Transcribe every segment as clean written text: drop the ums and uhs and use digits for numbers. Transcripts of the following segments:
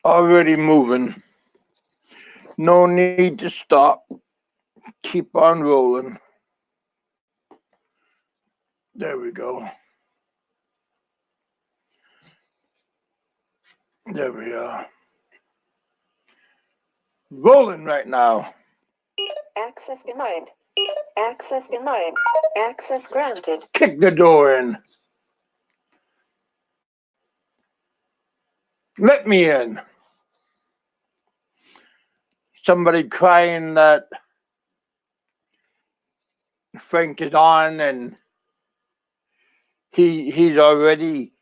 Already moving. No need to stop. Keep on rolling. There we go. There we are. Rolling right now. Access denied. Access denied. Access granted. Kick the door in. Let me in. Somebody crying that Frank is on and he's already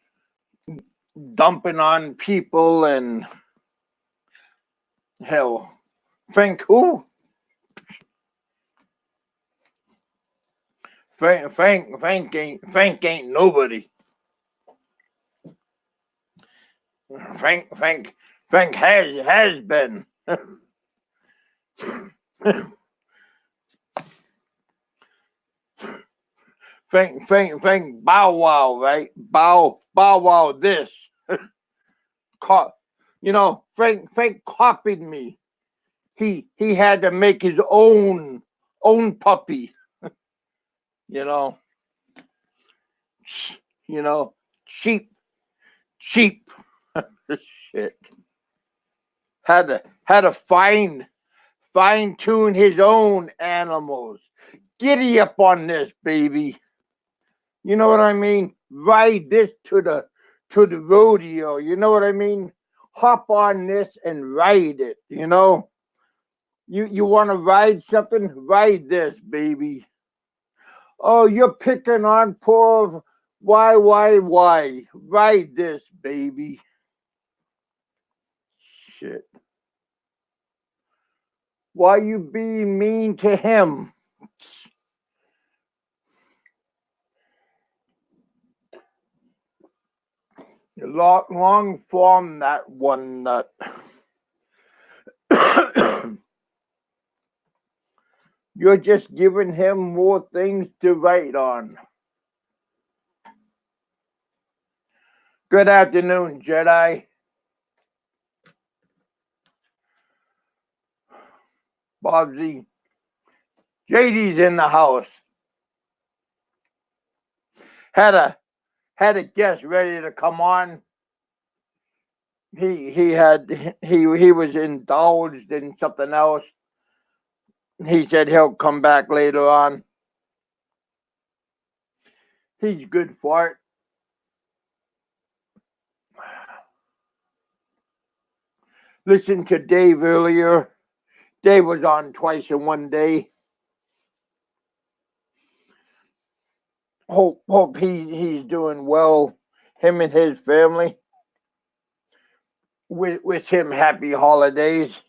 dumping on people and hell. Frank who? Frank ain't nobody. Frank has been. Frank Bow Wow, right? Bow Wow this. Frank copied me. He had to make his own puppy, you know. Cheap shit. Had to fine tune his own animals. Giddy up on this, baby. You know what I mean? Ride this to the rodeo. You know what I mean? Hop on this and ride it. You know. You want to ride something? Ride this, baby. Oh, you're picking on poor why? Ride this, baby. Shit. Why you being mean to him? Long form that one nut. You're just giving him more things to write on. Good afternoon, Jedi. Bobsy. JD's in the house. Had a guest ready to come on. He was indulged in something else. He said he'll come back later on. He's good for it. Listened to Dave earlier. Dave was on twice in one day. Hope he's doing well. Him and his family. Wish him happy holidays.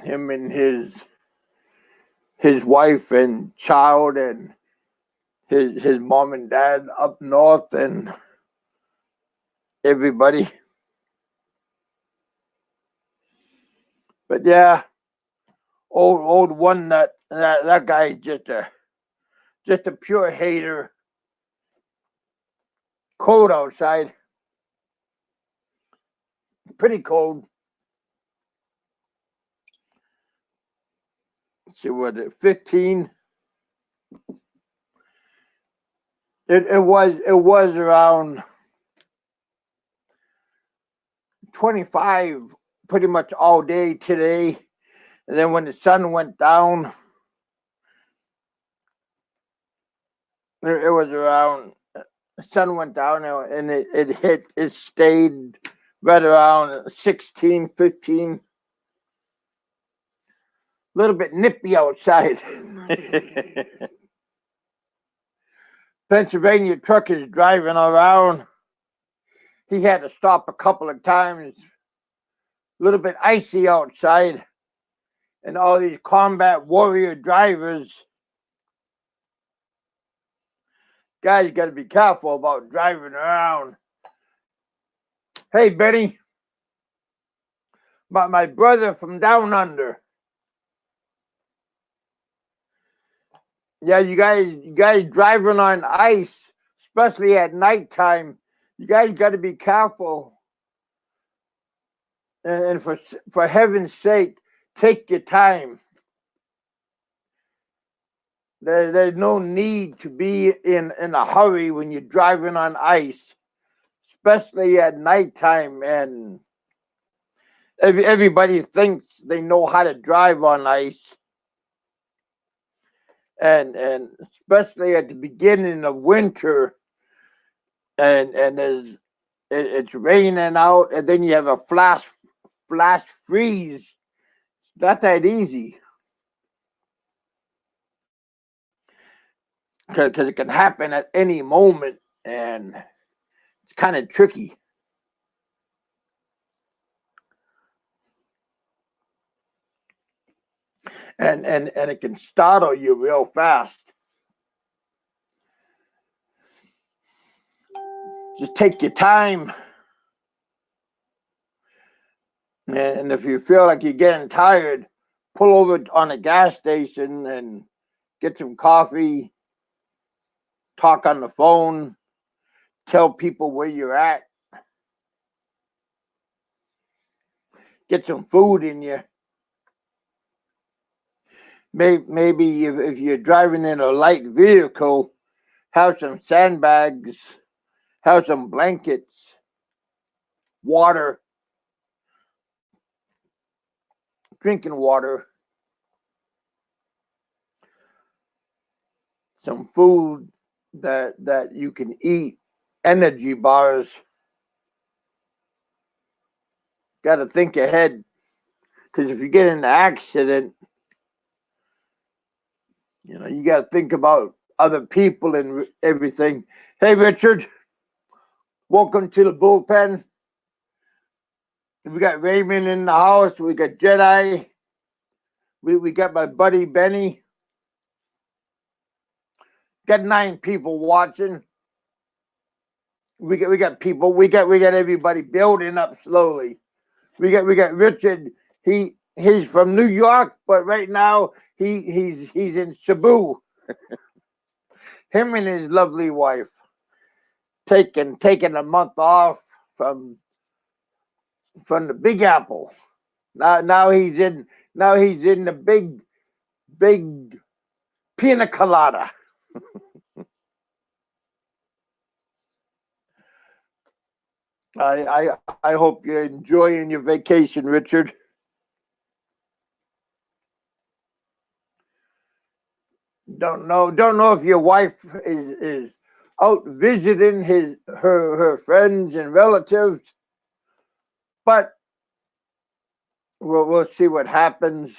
Him and his wife and child and his mom and dad up north and everybody. But yeah, old one that guy just a pure hater. Cold outside. Pretty cold. Let's see what 15. It was around 25 pretty much all day today. And then when the sun went down, it was around, the sun went down and it stayed right around 16, 15. A little bit nippy outside. Pennsylvania truck is driving around. He had to stop a couple of times. A little bit icy outside. And all these combat warrior drivers. Guys got to be careful about driving around. Hey, Benny. My brother from down under. Yeah, you guys driving on ice, especially at nighttime. You guys got to be careful. And for heaven's sake, take your time. There's no need to be in a hurry when you're driving on ice, especially at nighttime. And everybody thinks they know how to drive on ice. And especially at the beginning of winter, and it's raining out, and then you have a flash freeze. It's not that easy, because it can happen at any moment, and it's kind of tricky. And it can startle you real fast. Just take your time. And if you feel like you're getting tired, pull over on a gas station and get some coffee, talk on the phone, tell people where you're at, get some food in you. Maybe if you're driving in a light vehicle, have some sandbags, have some blankets, water, drinking water, some food that you can eat, energy bars. Got to think ahead, because if you get in an accident, you got to think about other people and everything. Hey, Richard, welcome to the bullpen. We got Raymond in the house. We got Jedi. We got my buddy Benny. Got 9 people watching. We got people. We got everybody building up slowly. We got Richard. He's from New York, but right now he's in Cebu. Him and his lovely wife taking a month off from the Big Apple. Now he's in the big pina colada. I hope you're enjoying your vacation, Richard. Don't know if your wife is out visiting her friends and relatives, but we'll see what happens.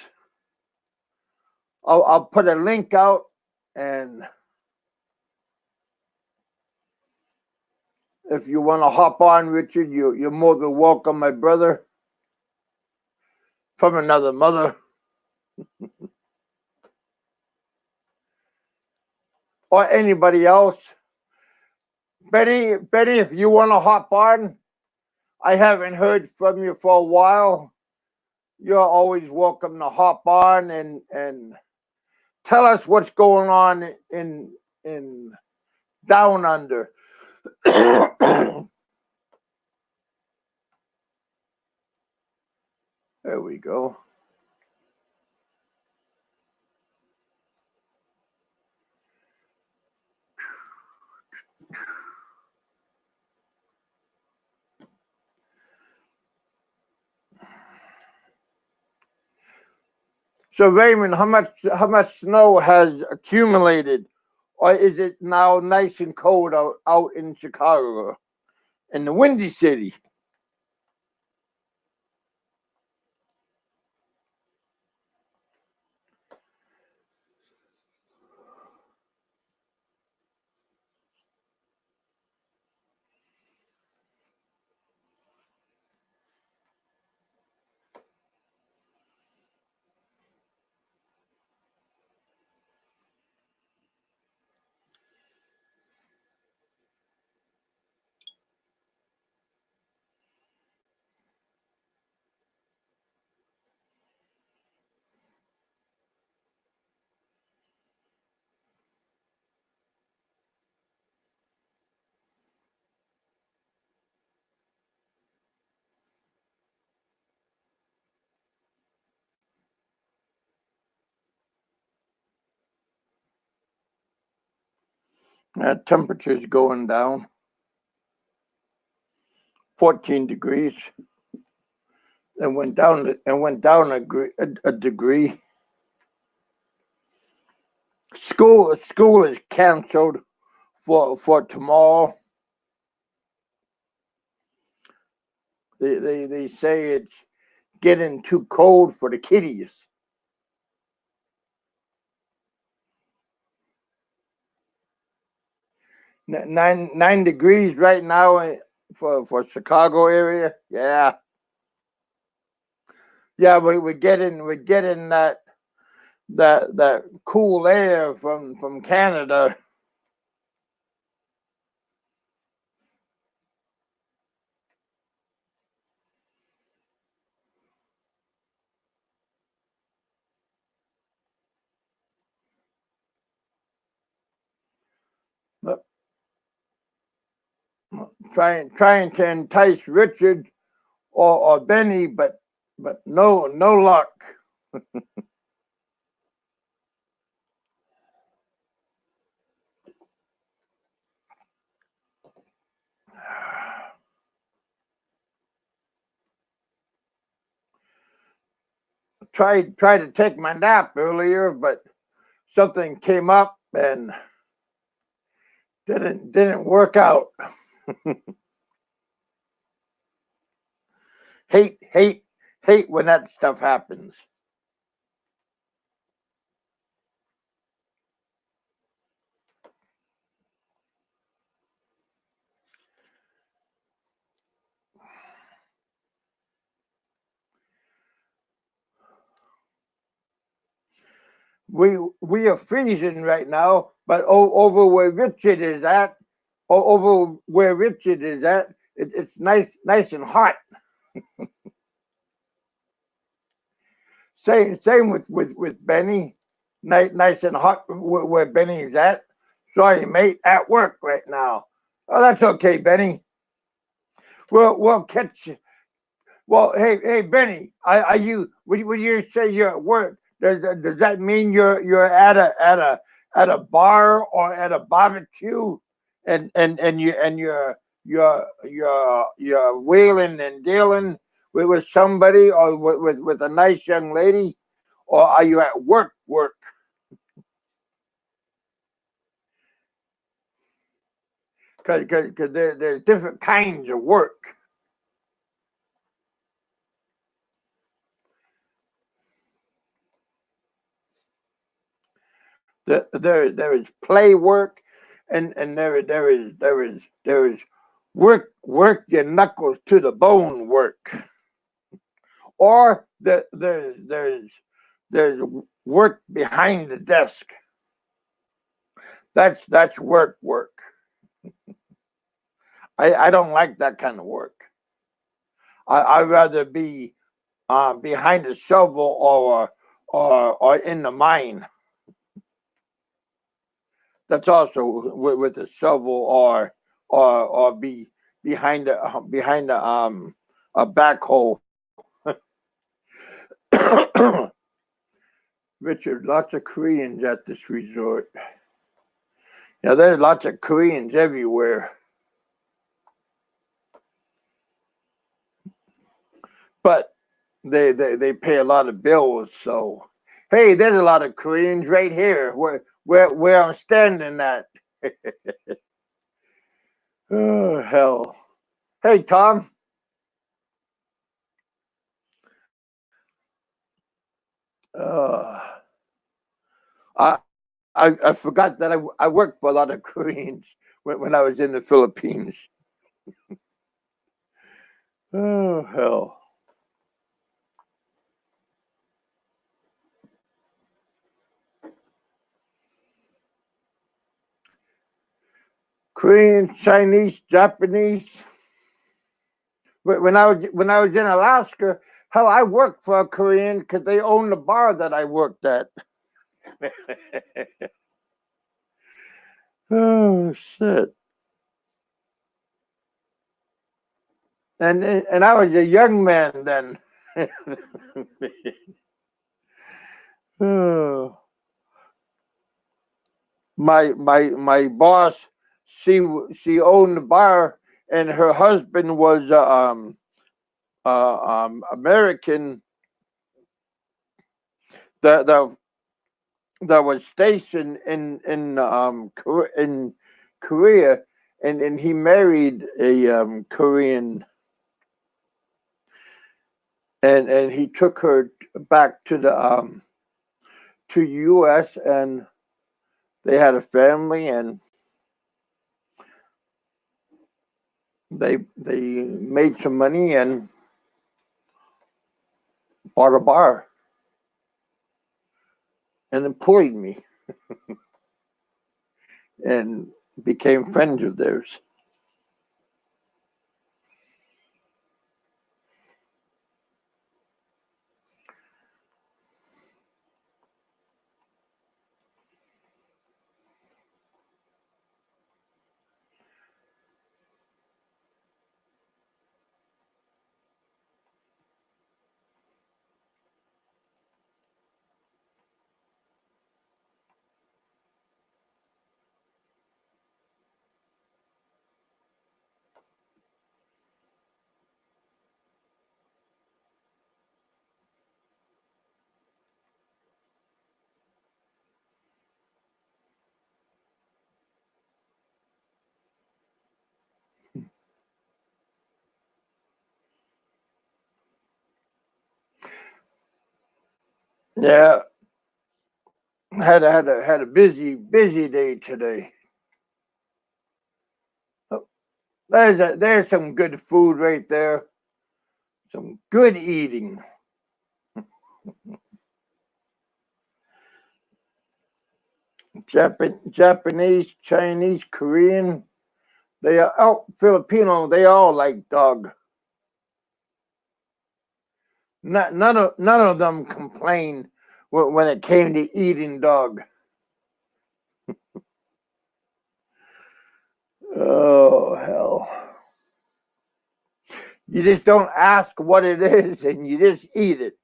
I'll put a link out, and if you want to hop on, Richard, you're more than welcome, my brother, from another mother. Or anybody else. Betty, if you want to hop on, I haven't heard from you for a while. You're always welcome to hop on and tell us what's going on in down under. There we go. So Raymond, how much snow has accumulated, or is it now nice and cold out in Chicago, in the Windy City? Temperature's going down. 14 degrees. And went down a degree. School is canceled for tomorrow. They say it's getting too cold for the kiddies. 9 degrees right now for Chicago area. Yeah. We're getting that cool air from Canada. Trying to entice Richard or Benny, but no luck. Tried to take my nap earlier, but something came up and didn't work out. hate when that stuff happens. We are freezing right now, but over where Richard is at, it's nice and hot. Same with Benny, nice and hot where Benny is at. Sorry, mate, at work right now. Oh, that's okay, Benny. We'll catch you. Well, hey, Benny, are you? When you say you're at work, does that mean you're at a bar or at a barbecue, you're wheeling and dealing with somebody or with a nice young lady, or are you at work? Because there's different kinds of work. There is play work, and there is work your knuckles to the bone work, or there's work behind the desk. That's work. I don't like that kind of work. I'd rather be behind a shovel or in the mine. That's also with a shovel or be behind a backhoe. Richard, lots of Koreans at this resort. Yeah, there's lots of Koreans everywhere. But they pay a lot of bills, so hey, there's a lot of Koreans right here where I'm standing at. Oh hell. Hey Tom. Uh, I, I forgot that I worked for a lot of Koreans when I was in the Philippines. Oh hell. Korean, Chinese, Japanese. When I was in Alaska, hell, I worked for a Korean because they owned the bar that I worked at. Oh shit! And I was a young man then. Oh. my boss, she owned the bar, and her husband was American that that was stationed in Korea, and he married a Korean, and he took her back to U.S., and they had a family, and they made some money and bought a bar and employed me and became friends of theirs. Yeah, had a busy day today. Oh, there's some good food right there. Some good eating. Japanese, Chinese, Korean. They are Filipino. They all like dog. None of them complain when it came to eating dog. Oh hell! You just don't ask what it is, and you just eat it.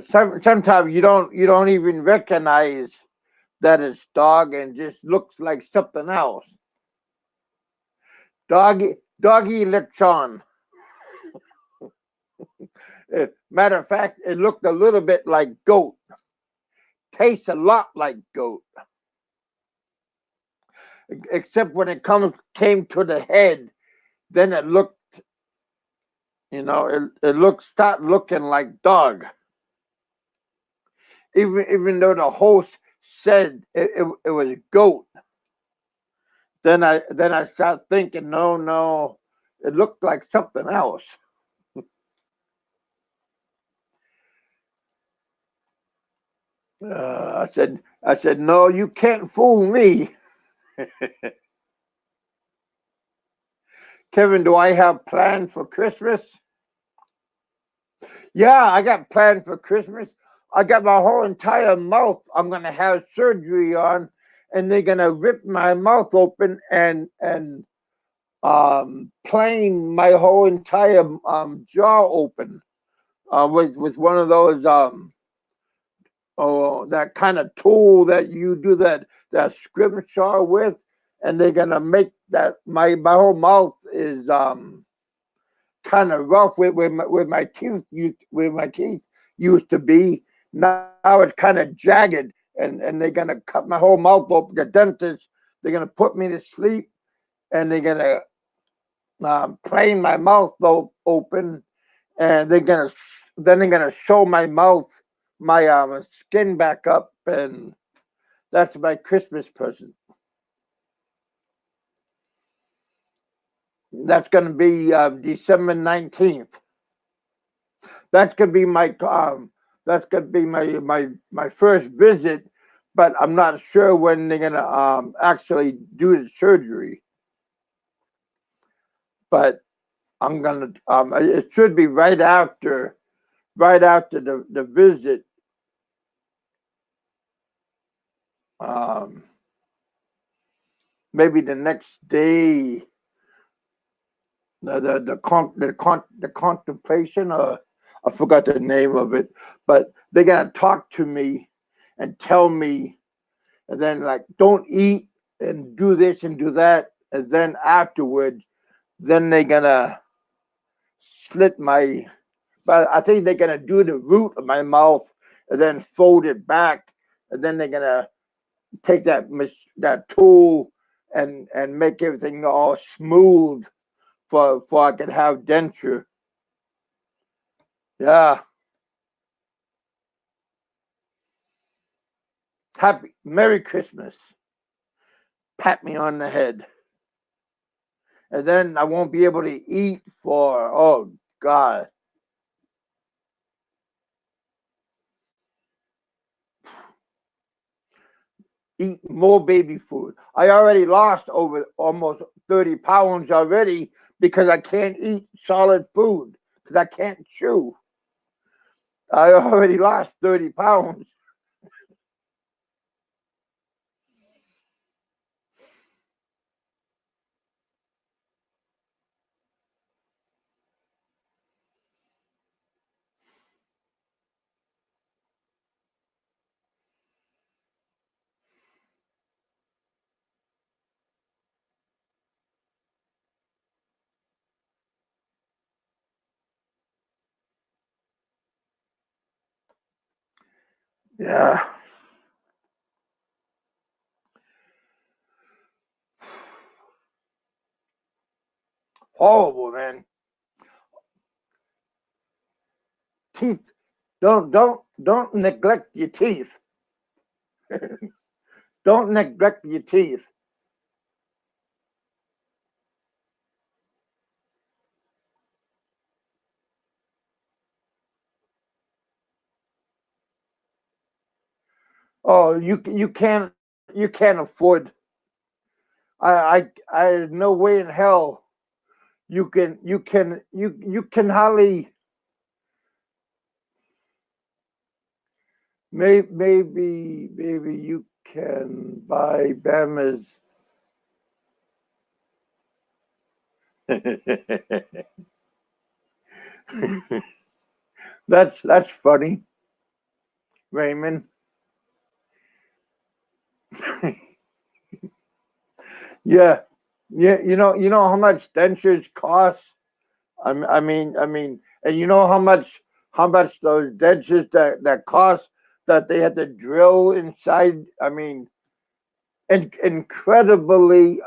Sometimes you don't even recognize that it's dog, and just looks like something else. Doggy lechon. Matter of fact, it looked a little bit like goat. Tastes a lot like goat, except when came to the head, then it looked, start looking like dog. Even though the host said it was goat, then I start thinking, no, it looked like something else. I said, no, you can't fool me. Kevin, do I have plans for Christmas? Yeah, I got plans for Christmas. I got my whole entire mouth I'm gonna have surgery on, and they're gonna rip my mouth open and plane my whole entire jaw open with one of those that kind of tool that you do that scrimshaw with, and they're gonna make that my whole mouth is kind of rough with my teeth used to be. Now it's kind of jagged, and they're gonna cut my whole mouth open. The dentist, they're gonna put me to sleep, and they're gonna plane my mouth open, and they're gonna sew my mouth, my skin back up, and that's my Christmas present. That's gonna be December 19th. That's gonna be my first visit, but I'm not sure when they're gonna actually do the surgery. But I'm gonna it should be right after the visit. Um, Maybe the next day, the contemplation, I forgot the name of it, but they're gonna talk to me, and tell me, and then like don't eat and do this and do that, and then afterwards, then they're gonna slit my. But I think they're gonna do the root of my mouth and then fold it back, and then they're gonna take that tool and make everything all smooth for I can have denture. Yeah. Happy Merry Christmas. Pat me on the head. And then I won't be able to eat for, oh God. Eat more baby food. I already lost over almost 30 pounds already because I can't eat solid food because I can't chew. I already lost 30 pounds. Yeah. Horrible, man. Teeth. Don't neglect your teeth. Don't neglect your teeth. Oh, you can't afford. I no way in hell you can hardly. Maybe you can buy Bama's. That's funny, Raymond. Yeah, yeah. You know how much dentures cost. I mean, and you know how much those dentures that cost that they had to drill inside. I mean, incredibly,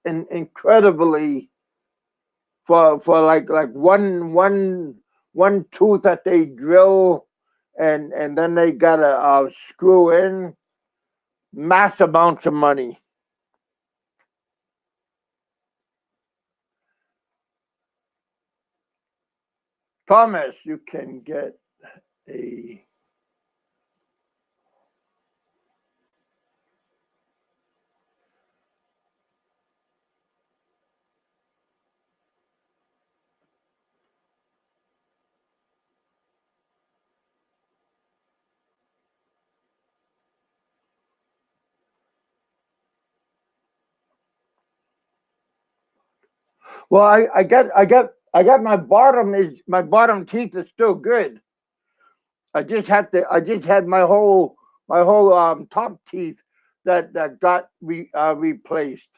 incredibly for like one tooth that they drill, and then they gotta screw in mass amounts of money. Thomas, you can get a. Well, I got my bottom teeth is still good. I just had my whole top teeth that got replaced.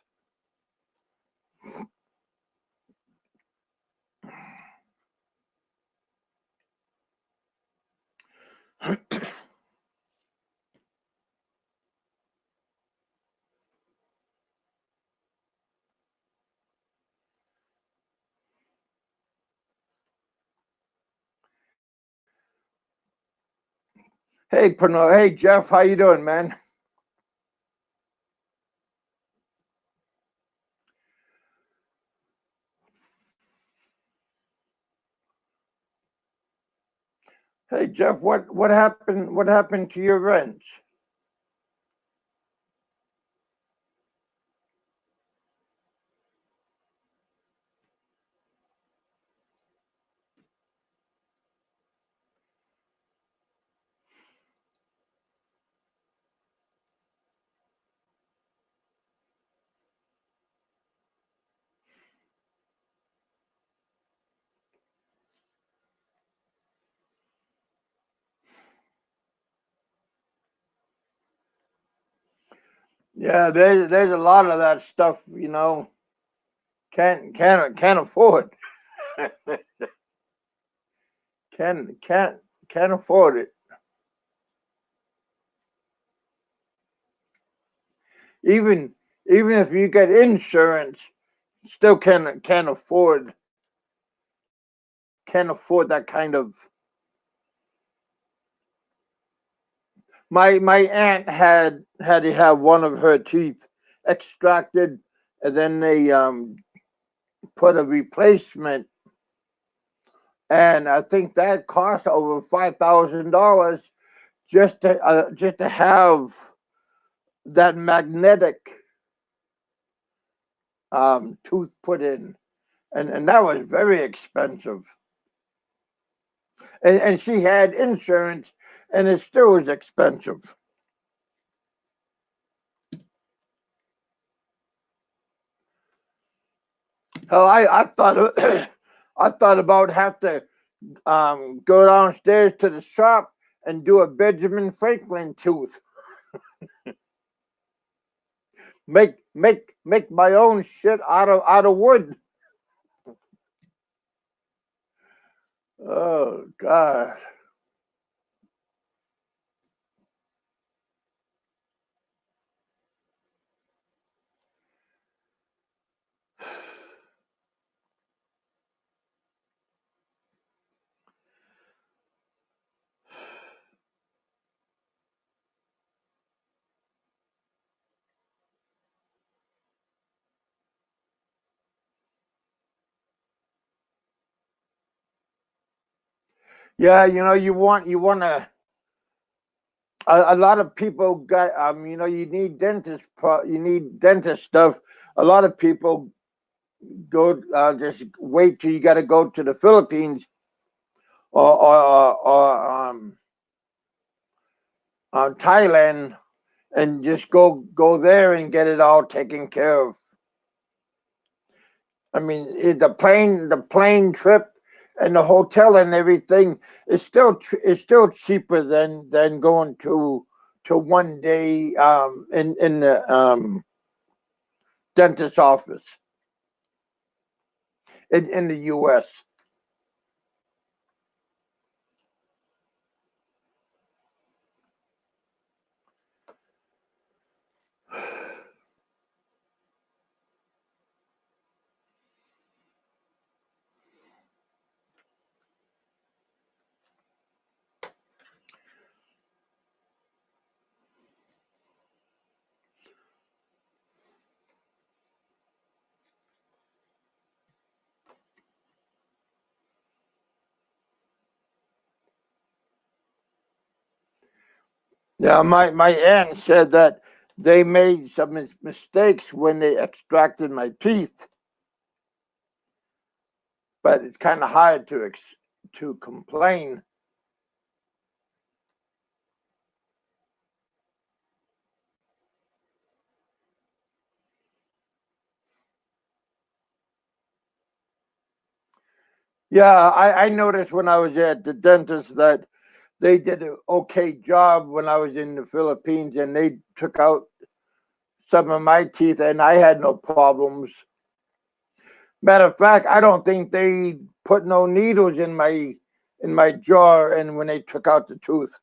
Hey, Pernod. Hey, Jeff. How you doing, man? Hey, Jeff. What happened? What happened to your wrench? Yeah, there's a lot of that stuff, you know, can't afford. Can can't afford it. Even even if you get insurance, still can't afford that kind of. My aunt had to have one of her teeth extracted, and then they put a replacement, and I think that cost over $5,000 just to have that magnetic tooth put in, and that was very expensive. And she had insurance, and it still was expensive. Hell, I thought I thought about have to go downstairs to the shop and do a Benjamin Franklin tooth. Make my own shit out of wood. Oh God. Yeah, you know, you want to. A lot of people got you know, you need dentist stuff. A lot of people go just wait till you got to go to the Philippines or Thailand and just go there and get it all taken care of. I mean, the plane trip and the hotel and everything is still cheaper than going to 1 day in the dentist office in the U.S. Yeah, my aunt said that they made some mistakes when they extracted my teeth, but it's kind of hard to complain. Yeah, I noticed when I was at the dentist that they did an okay job when I was in the Philippines, and they took out some of my teeth, and I had no problems. Matter of fact, I don't think they put no needles in my jaw, and when they took out the tooth.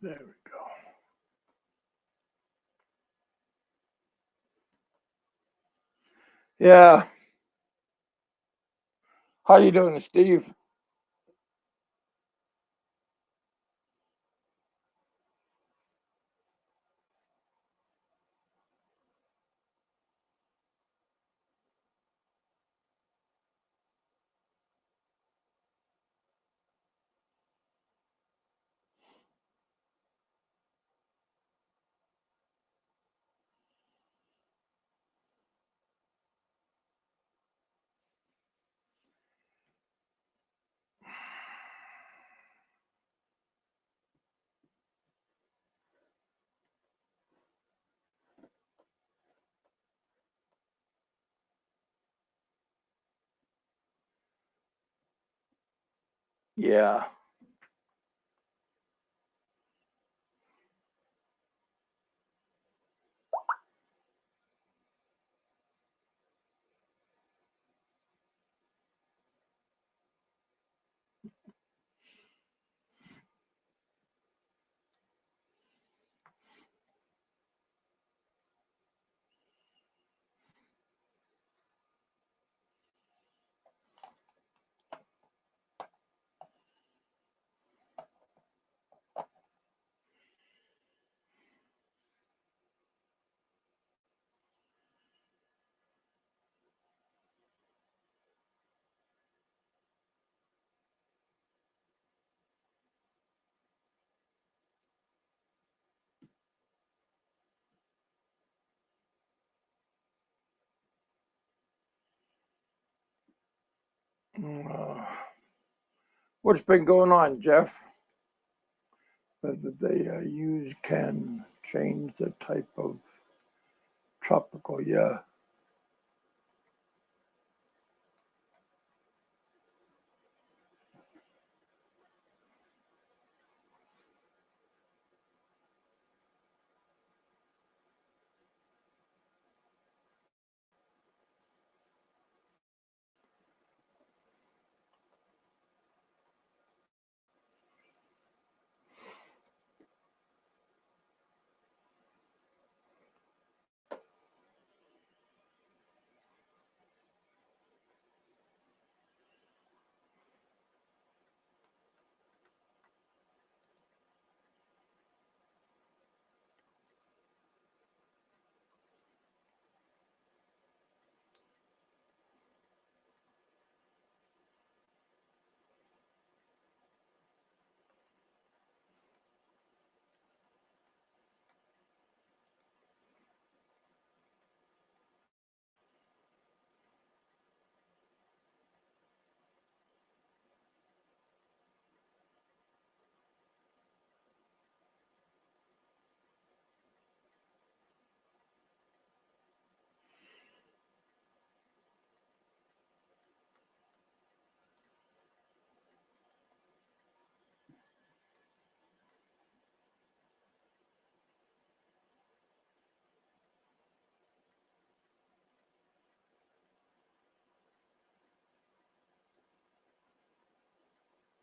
There we go. Yeah. How you doing, Steve? Yeah. Uh, what's been going on, Jeff? That they use can change the type of tropical. Yeah.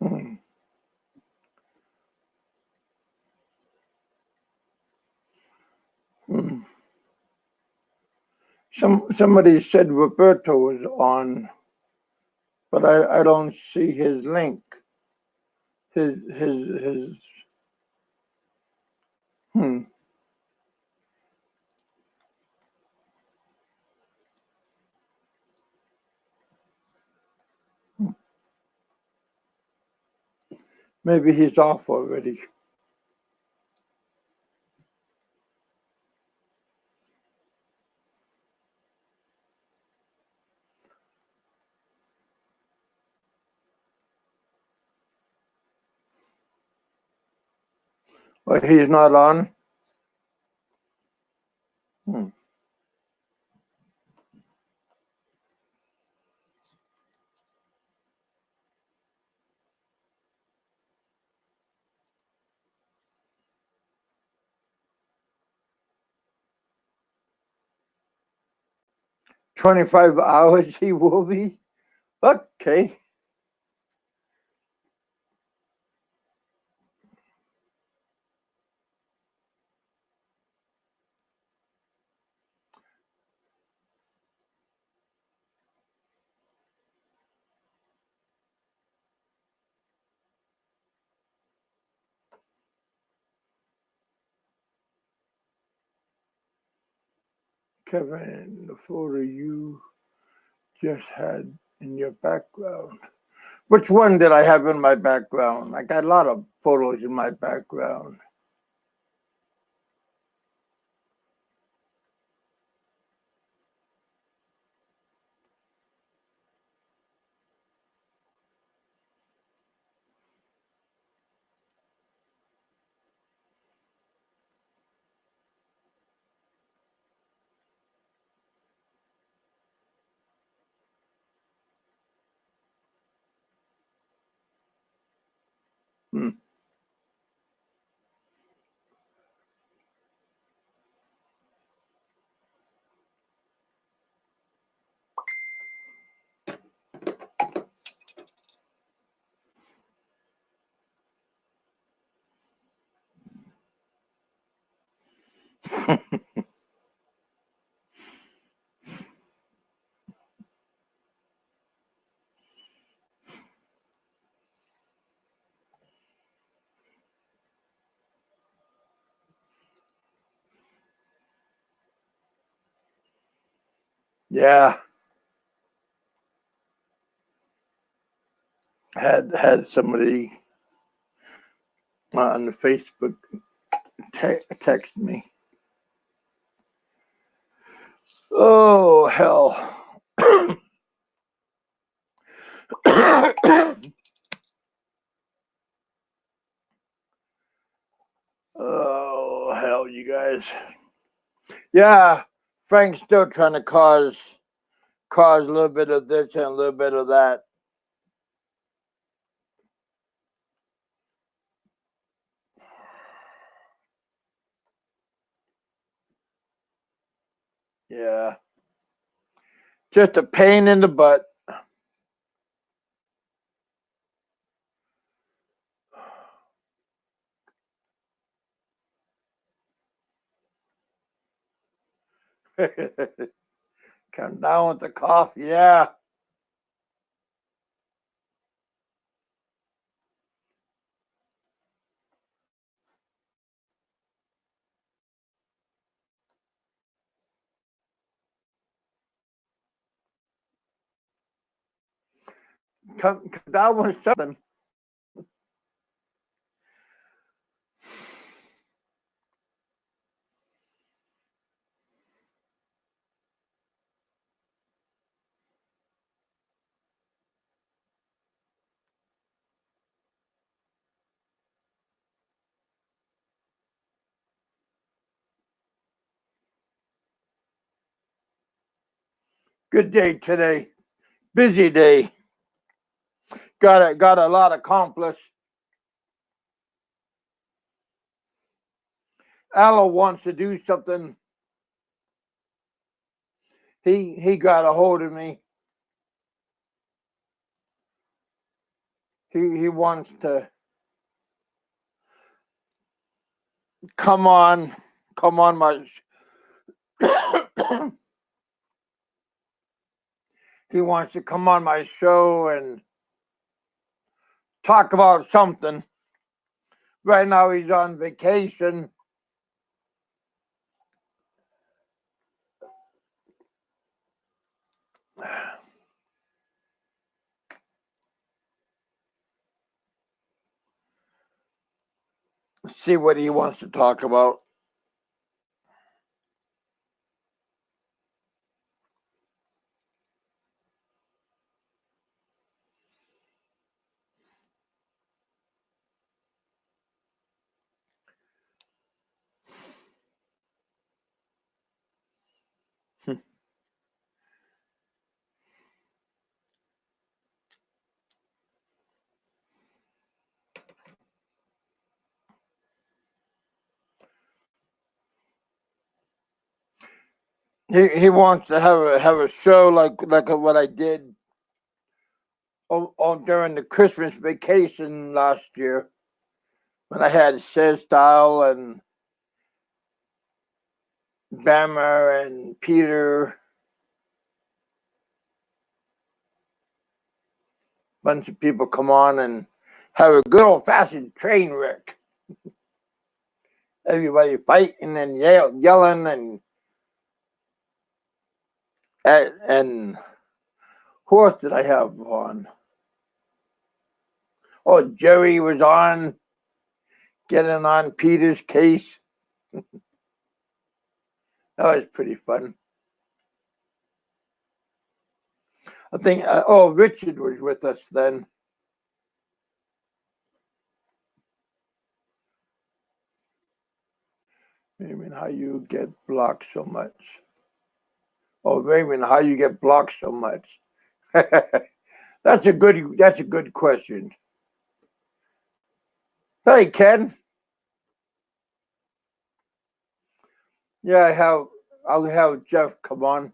Hmm. Hmm. Somebody said Roberto was on, but I don't see his link. His. Hmm. Maybe he's off already. Or he's not on. Hmm. 25 hours he will be. Okay. Kevin, the photo you just had in your background. Which one did I have in my background? I got a lot of photos in my background. Hmm. Yeah, had somebody on the Facebook text me. Oh hell. Oh hell, you guys. Yeah, Frank's still trying to cause a little bit of this and a little bit of that. Yeah, just a pain in the butt. Come down with the cough. Yeah. Come down with something. Good day today. Busy day. Got a lot accomplished. Allo wants to do something. He got a hold of me. He wants to come on my he wants to come on my show and talk about something. Right now he's on vacation. See what he wants to talk about. He wants to have a show like what I did during the Christmas vacation last year when I had Says Style and Bammer and Peter. Bunch of people come on and have a good old fashioned train wreck. Everybody fighting and yelling and And who else did I have on? Oh, Jerry was on, getting on Peter's case. That was pretty fun. I think, Richard was with us then. Raymond, how you get blocked so much? Oh, Raymond, how you get blocked so much? That's a good question. Hey, Ken. Yeah, I'll have Jeff come on.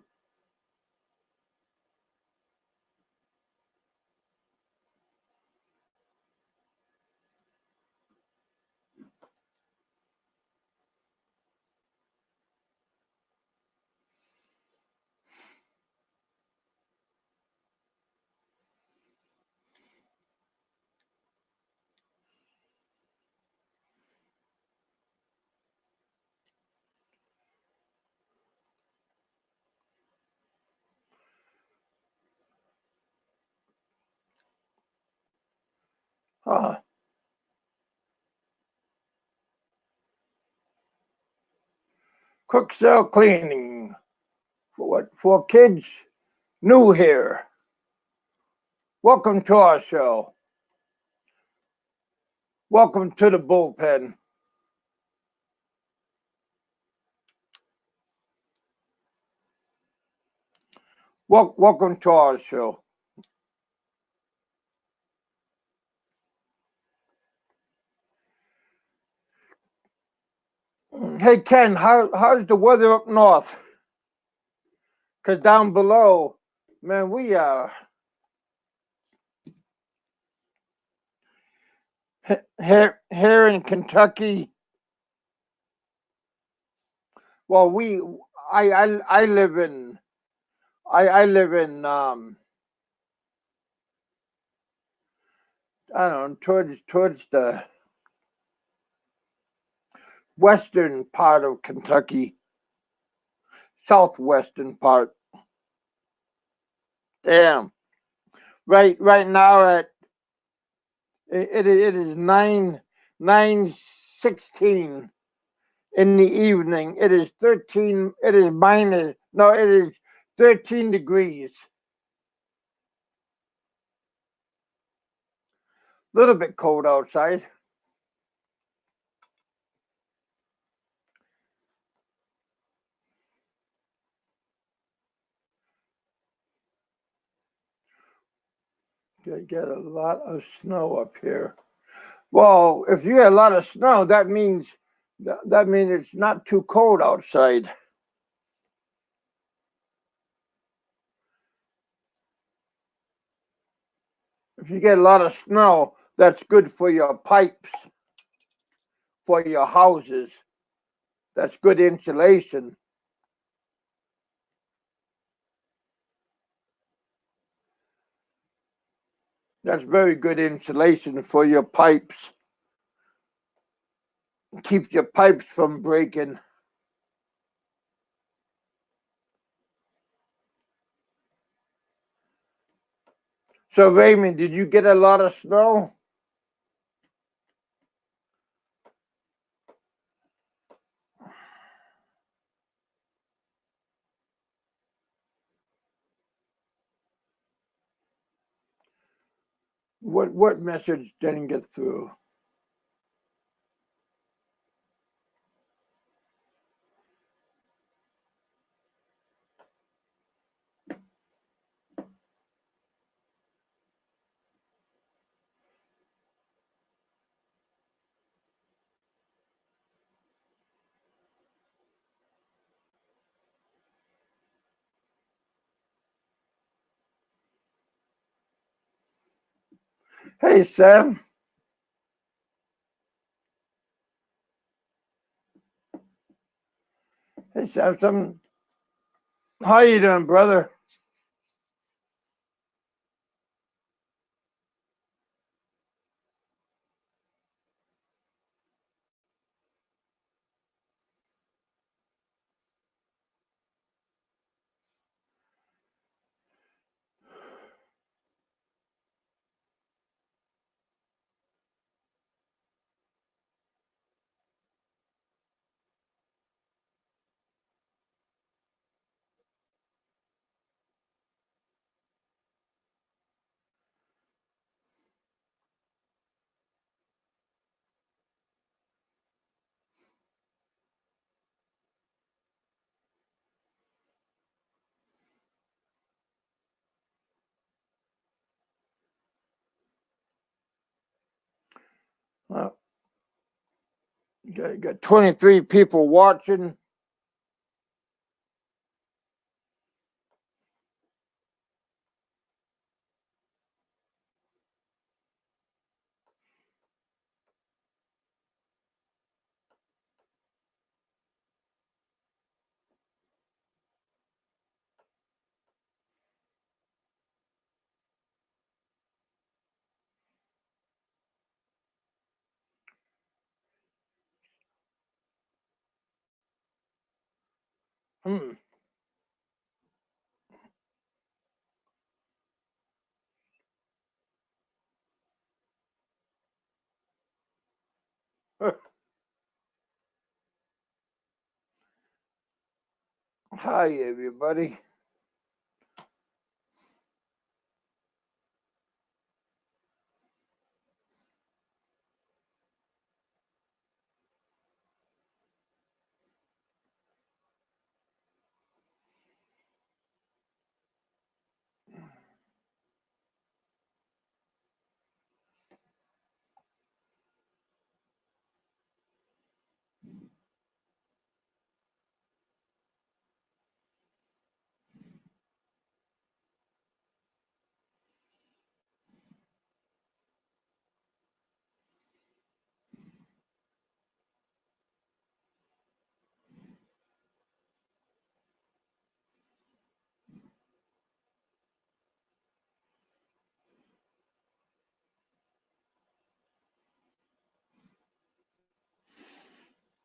Quick cell cleaning for what? For kids new here. Welcome to our show. Welcome to the bullpen. Welcome to our show. Hey Ken, how's the weather up north? Cause down below, man, we are here in Kentucky. Well, I live in I live in I don't know, towards the western part of Kentucky, southwestern part. Damn. Right now it is 9:16 in the evening. It is 13. It is minus. No, it is 13 degrees. A little bit cold outside. Get a lot of snow up here. Well, if you get a lot of snow, that means it's not too cold outside. If you get a lot of snow, that's good for your pipes, for your houses. That's good insulation. That's very good insulation for your pipes. Keeps your pipes from breaking. So Raymond, did you get a lot of snow? What message didn't get through? Hey Sam. Hey Sam, how you doing, brother? got 23 people watching. Hmm. Hi, everybody.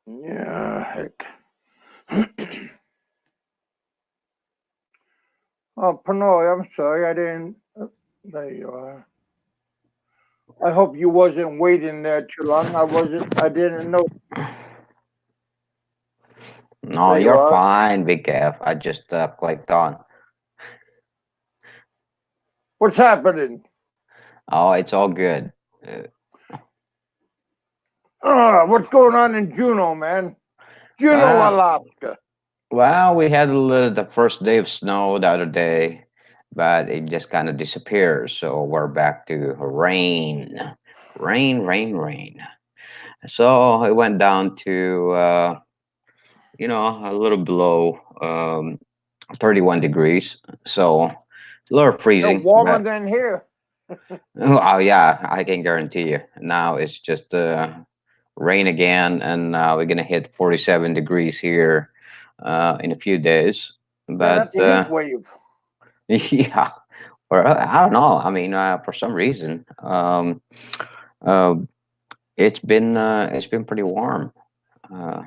Yeah, heck. Oh, Panoy, I'm sorry, I didn't. There you are. I hope you wasn't waiting there too long. I wasn't. I didn't know. No, There you you're are. fine, Big Kev. I just clicked on. What's happening? Oh, it's all good. Uh, What's going on in Juneau, man? Juneau, well, Alaska. well, we had the first day of snow the other day, but it just kind of disappears. So we're back to rain, rain, rain, rain. So it went down to a little below 31 degrees. So a little They're freezing, warmer but than here. oh yeah, I can guarantee you. Now it's just rain again, and we're gonna hit 47 degrees here in a few days. Man, But that's a heat wave. yeah, or I don't know. I mean, for some reason, uh, it's been pretty warm. Uh,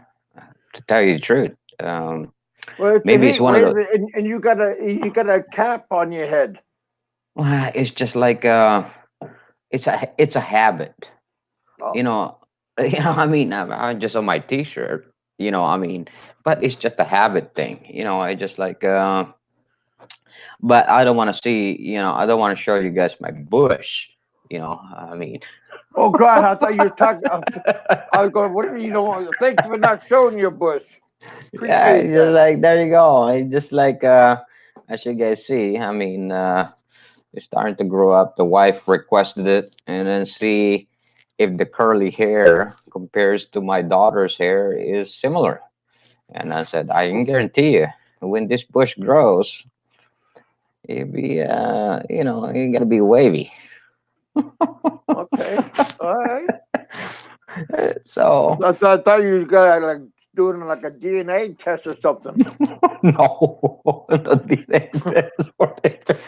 to tell you the truth, Well, it's a maybe it's heat one of wave, the. and you got a cap on your head. It's just like it's a habit. you Oh, know I mean, I'm just on my t-shirt, I mean, but it's just a habit thing, I just like but I don't want to I don't want to show you guys my bush, I mean. oh God! I thought you were talking. I was going. What do you mean you don't want? Thank you for not showing your bush. Yeah, Appreciate it's just that. like, there you go. It's just like as you guys see, I mean, it's starting to grow up. The wife requested it, and then see if the curly hair compares to my daughter's hair is similar. And I said, I can guarantee you, when this bush grows, it'll be, it's gonna be wavy. Okay. All right. So, I thought you was gonna like doing like a DNA test or something. no, not the test for it.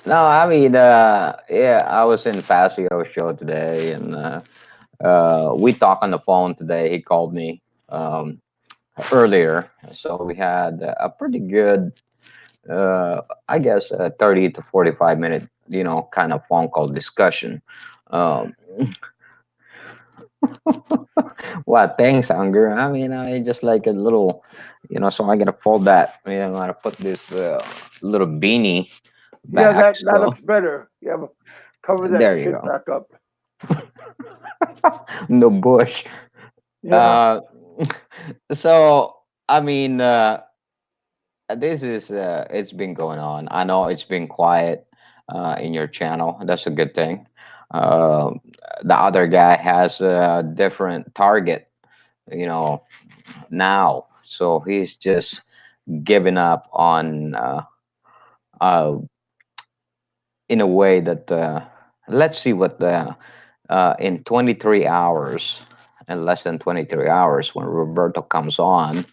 No, I mean, yeah, I was in Facio's show today, and we talked on the phone today. He called me earlier, so we had a pretty good, I guess, 30 to 45 minute, kind of phone call discussion. Um, what? Thanks, Unger. I mean, I just like a little, so I'm gonna fold that. I'm gonna put this little beanie Yeah, back. that So looks better. Yeah, cover that there you shit go. back up. No bush. Yeah. Uh, so I mean, it's been going on. I know it's been quiet in your channel. That's a good thing. Uh, the other guy has a different target, you know, now. So he's just giving up on, uh, in a way that, let's see what the, in 23 hours, in less than 23 hours, when Roberto comes on,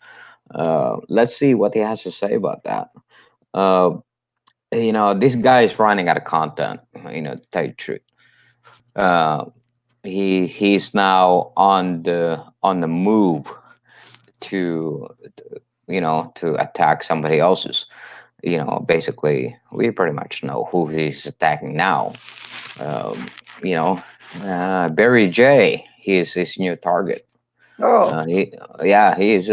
let's see what he has to say about that. Uh, this guy is running out of content, to tell you the truth. Uh, he's now on the move to, to attack somebody else's. Basically, we pretty much know who he's attacking now. Um, you know, Barry J. He is his new target. Oh, Yeah, he is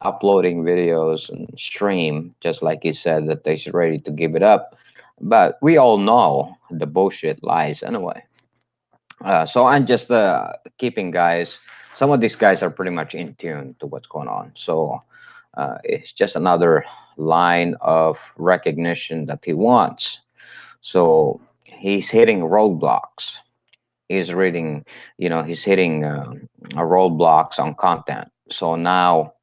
uploading videos and stream just like he said that he's ready to give it up. But we all know the bullshit lies anyway. So I'm just keeping guys. Some of these guys are pretty much in tune to what's going on. So it's just another line of recognition that he wants. So he's hitting roadblocks. He's hitting roadblocks on content. So now,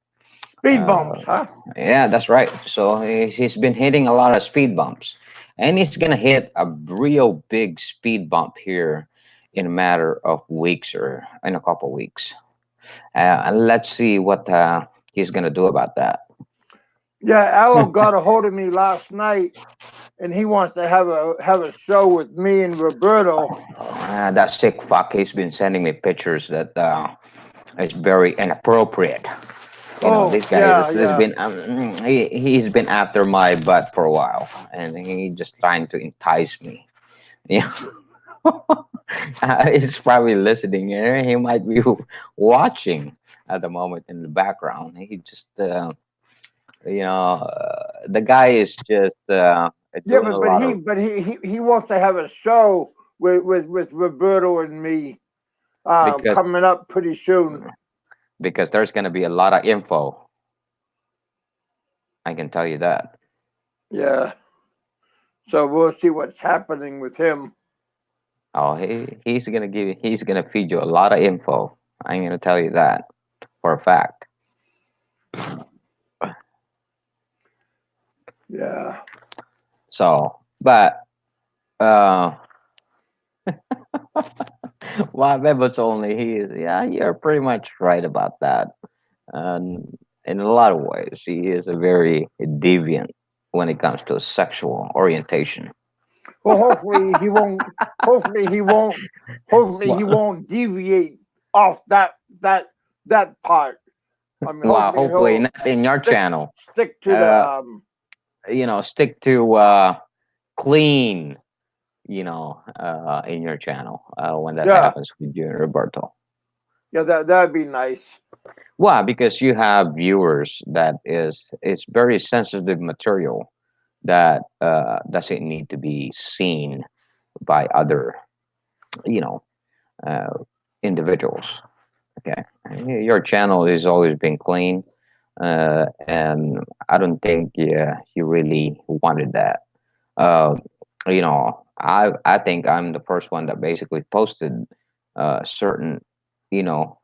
speed uh, bumps, huh? yeah, that's right. So he's been hitting a lot of speed bumps, and he's gonna hit a real big speed bump here in a matter of weeks or in a couple weeks. And let's see what he's gonna do about that. Yeah, Aloe got a hold of me last night, and he wants to have a show with me and Roberto. That sick fuck, he's been sending me pictures that is very inappropriate. Oh, This guy yeah, has yeah. been he's been after my butt for a while, and he just trying to entice me. Yeah. He's probably listening here. He might be watching at the moment in the background. He just, the guy is just Yeah, doing but a but lot he of but he wants to have a show with Roberto and me because coming up pretty soon. there's gonna be a lot of info. I can tell you that. Yeah. So we'll see what's happening with him. Oh, he's gonna feed you a lot of info. I'm gonna tell you that for a fact. Yeah. So, but uh, well, Bebo's only he is. Yeah, you're pretty much right about that. And in a lot of ways, he is a very deviant when it comes to sexual orientation. Well, hopefully he won't. Hopefully he won't. Hopefully he Well, won't deviate off that part. I mean, well, hopefully hopefully he'll not in your stick channel. stick to the Uh, Stick to clean. In your channel when that yeah, happens with you and Roberto. yeah, that'd be nice. Why? Because you have viewers that is it's very sensitive material that doesn't need to be seen by other you know uh, individuals. Okay, and your channel has always been clean, and I don't think you really wanted that. Uh, I think I'm the first one that basically posted certain you know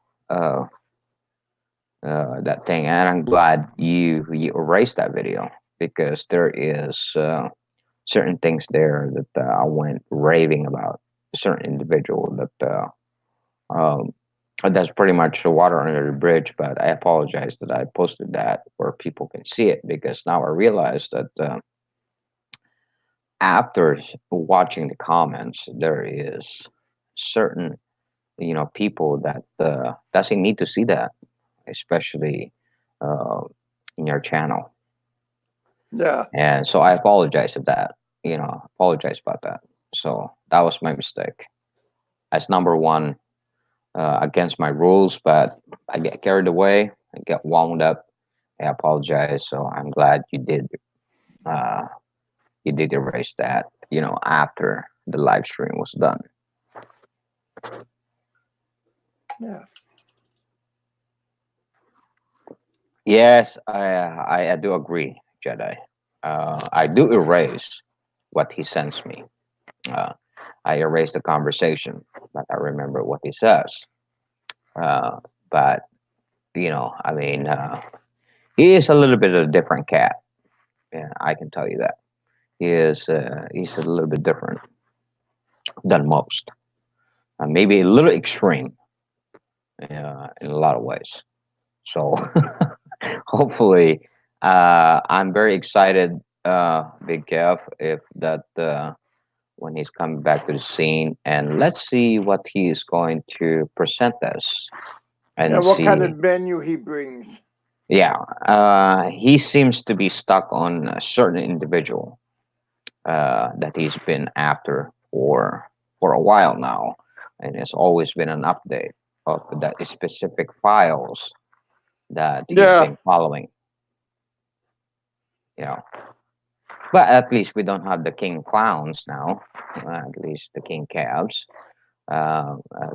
uh, that thing, and I'm glad you erased that video because there is certain things there that I went raving about a certain individual that um, that's pretty much the water under the bridge. But I apologize that I posted that where people can see it because now I realize that after watching the comments, there is certain people that doesn't need to see that, especially uh, in your channel. Yeah, And so I apologize for that. Apologize about that. So that was my mistake. As number one, against my rules, but I get carried away. I get wound up. I apologize. So I'm glad you did. Uh, you did erase that. After the live stream was done. yeah, Yes, I do agree, Jedi. I do erase what he sends me. Uh, I erased the conversation, but I remember what he says. Uh, but I mean, he is a little bit of a different cat. Yeah, I can tell you that. He's a little bit different than most. Maybe a little extreme in a lot of ways. So hopefully, I'm very excited, Big Kev, if that when he's coming back to the scene, and let's see what he is going to present us Yeah, and what kind see. of menu he brings. Yeah, he seems to be stuck on a certain individual that he's been after for a while now, and there's always been an update of that specific files that he's Yeah, been following. You know, but at least we don't have the king clowns now. At least the king cabs,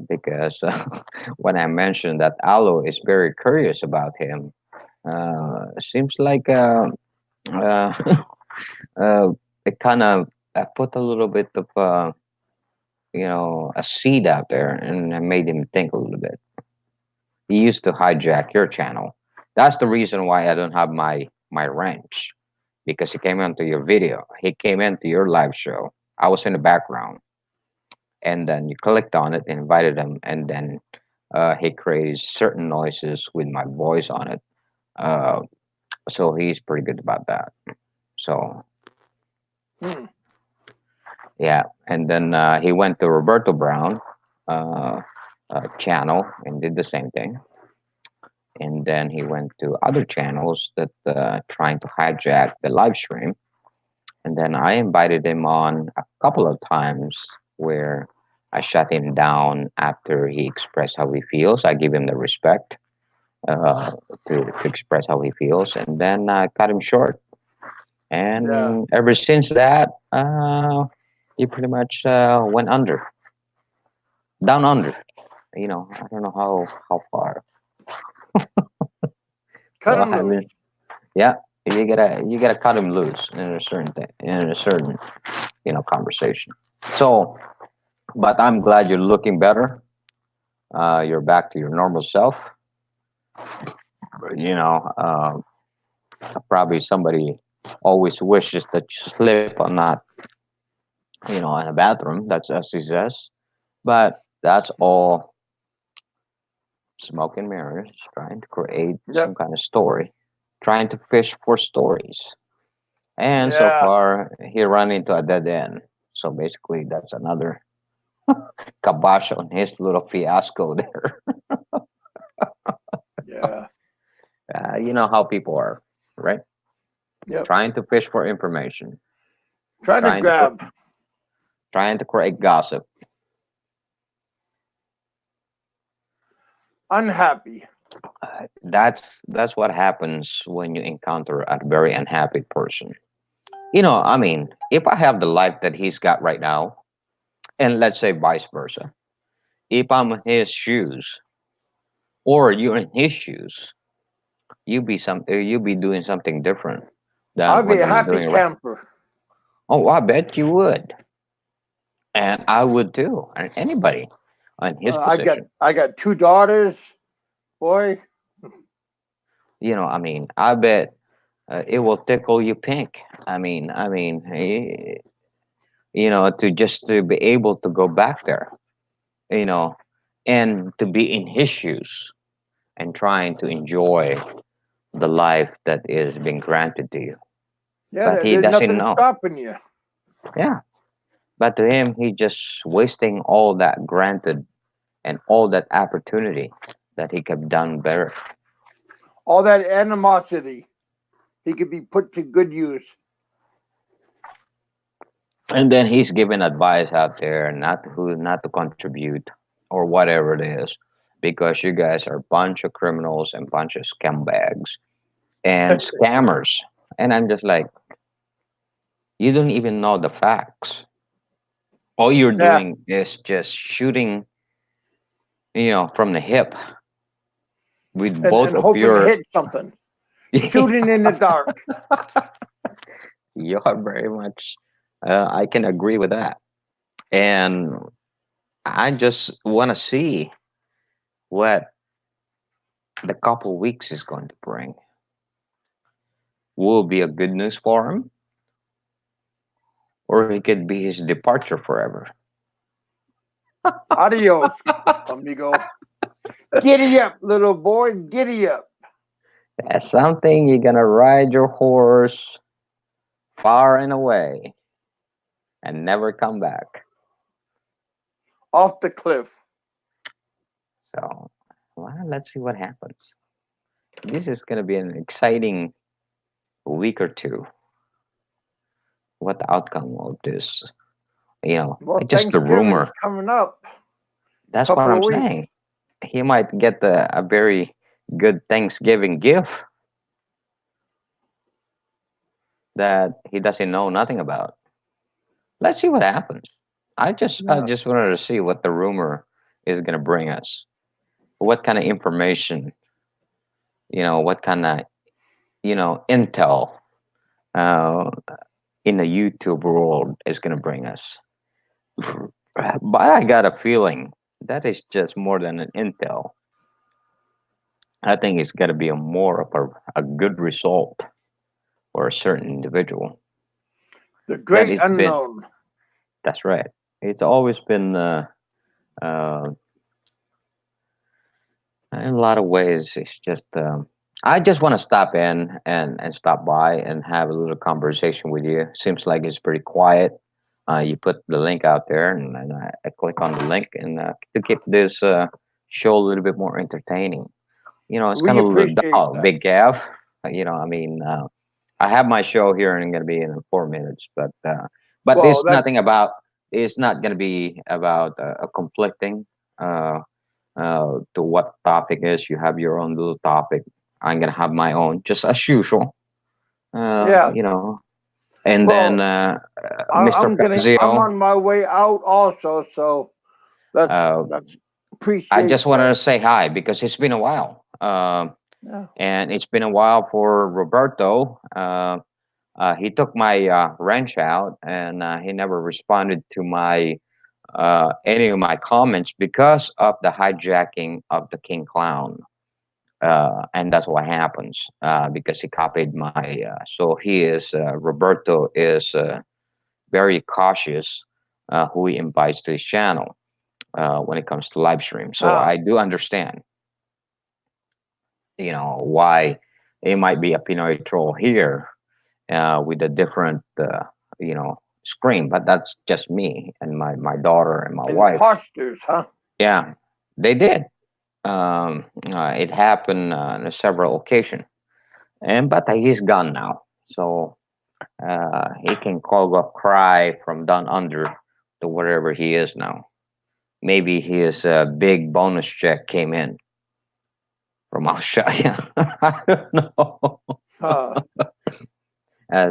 because when I mentioned that Alo is very curious about him, seems like uh, uh, it kind of put a little bit of a seed out there and it made him think a little bit. He used to hijack your channel. That's the reason why I don't have my ranch, because he came into your video. He came into your live show. I was in the background, and then you clicked on it, invited him, and then he creates certain noises with my voice on it. Uh, so he's pretty good about that. So hmm. yeah, and then he went to Roberto Brown uh, channel and did the same thing. And then he went to other channels that trying to hijack the live stream. And then I invited him on a couple of times where I shut him down after he expressed how he feels. I give him the respect uh, to express how he feels, and then I cut him short. Yeah. And ever since that, he pretty much went under, down under. I don't know how far. Cut So him I loose. mean, yeah, you gotta cut him loose in a certain thing, in a certain conversation. So, but I'm glad you're looking better. You're back to your normal self. You know, probably somebody always wishes that you slip on not, in a bathroom. That's as he says. But that's all smoke and mirrors, trying to create some Yep. kind of story, trying to fish for stories. And so Yeah. far, he ran into a dead end. So basically, that's another kibosh on his little fiasco there. Yeah. You know how people are, right? Yep. Trying to fish for information, Trying to trying to grab. trying to create gossip. Unhappy. That's what happens when you encounter a very unhappy person. I mean, if I have the life that he's got right now, and let's say vice versa, if I'm in his shoes or you're in his shoes, you be doing something different I'll than be what a you're happy doing right. camper. Oh, I bet you would, and I would too, and anybody in his I got position. I got two daughters. Boy. I mean, I bet it will tickle you pink. To be able to go back there, you know, and to be in his shoes and trying to enjoy the life that is being granted to you. Yeah, But he there's doesn't nothing know. stopping you. Yeah. But to him, he just wasting all that granted and all that opportunity that he could have done better. All that animosity, he could be put to good use. And then he's giving advice out there not to contribute or whatever it is, because you guys are a bunch of criminals and bunch of scumbags and scammers. And I'm just like, you don't even know the facts. All you're Yeah, doing is just shooting, from the hip with both and of hoping to your. hit something. Shooting in the dark. You are very much. I can agree with that. And I just want to see what the couple weeks is going to bring. Will be a good news for him, or it could be his departure forever. Adios, amigo. Giddy up, little boy. Giddy up. That's something you're gonna ride your horse far and away and never come back. Off the cliff. So, well, let's see what happens. This is gonna be an exciting week or two. What the outcome of this? Well, Just the Thanksgiving's rumor. coming up. That's what Couple I'm of weeks. saying. He might get a very good Thanksgiving gift that he doesn't know nothing about. Let's see what happens. I Yeah. just wanted to see what the rumor is gonna bring us. What kind of information, what kind of intel uh, in the YouTube world is gonna bring us. But I got a feeling that is just more than an intel. I think it's got to be a more of a good result for a certain individual. The That great it's been. unknown. That's right. It's always been uh, in a lot of ways. It's just I just want to stop in and stop by and have a little conversation with you. Seems like it's pretty quiet. You put the link out there, and I click on the link, and to keep this show a little bit more entertaining. It's kind We of appreciate dull, that. Big Gav. I mean, I have my show here, and I'm going to be in 4 minutes, but Well, it's that's nothing about. It's not going to be about a conflicting uh, to what topic is. You have your own little topic. I'm going to have my own, just as usual. Uh, yeah. you know, and then Well, Mr. I'm Fazio. on my way out also, so Uh, that's I appreciate just wanted that. to say hi because it's been a while. Yeah. And it's been a while for Roberto. He took my wrench out, and he never responded to my any of my comments because of the hijacking of the King Clown. And that's what happens because he copied my. So he is Roberto is very cautious who he invites to his channel when it comes to live stream. So Ah, I do understand, why it might be a Pinoy troll here with a different screen, but that's just me and my daughter and my wife. imposters, huh? Yeah, they did. It happened on several occasions, and but he's gone now, so he can call up cry from down under to wherever he is now. Maybe his big bonus check came in from Australia. I don't know. Huh.